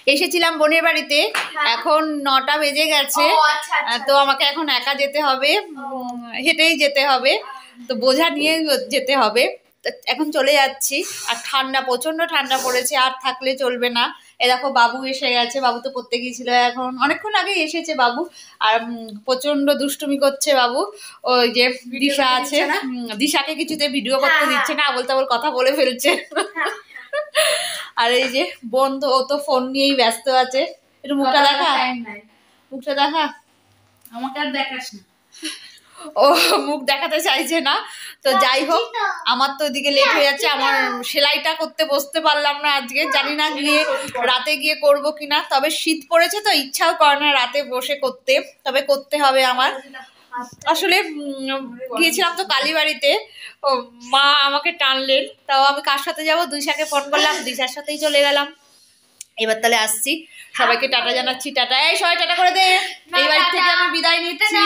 এসেছিলাম বোনের বাড়িতে, এখন 9টা বেজে গেছে। তো আমাকে এখন একা যেতে হবে, হেঁটেই যেতে হবে, তো বোঝা নিয়ে যেতে হবে। এখন চলে যাচ্ছি। আর ঠান্ডা, প্রচন্ড ঠান্ডা পড়েছে, আর থাকলে চলবে না। এ দেখো বাবু এসে গেছে, বাবু তো পড়তে গিয়েছিল, এখন অনেকক্ষণ আগে এসেছে বাবু। আর প্রচন্ড দুষ্টুমি করছে বাবু। ওই যে দিশা আছে, দিশাকে কিছুতে ভিডিও করতে দিচ্ছে না, আবল তাবল কথা বলে ফেলছে। আর এই যে বোন তো, ও তো ফোন নিয়েই ব্যস্ত আছে। একটু মুখটা দেখা, মুখটা দেখা। আমাকে আর দেখাস না। ও মুখ দেখাতে চাইছে না। তো যাই হোক, আমার তো ওইদিকে লেট হয়ে যাচ্ছে, আমার সেলাইটা করতে বসতে পারলাম না আজকে, জানি না গিয়ে রাতে গিয়ে করব কিনা। তবে শীত পড়েছে তো ইচ্ছাও করে না রাতে বসে করতে, তবে করতে হবে আমার। আসলে গিয়েছিলাম তো কালীবাড়িতে, মা আমাকে টানলেন, তাও আমি কার সাথে যাবো, দিশাকে ফোন করলাম, দিশার সাথেই চলে গেলাম। এবার তাহলে আসছি, সবাইকে টাটা জানাচ্ছি, টাটা। এই সবাই টাটা করে দে, এই বাড়ি থেকে আমি বিদায় নিচ্ছি।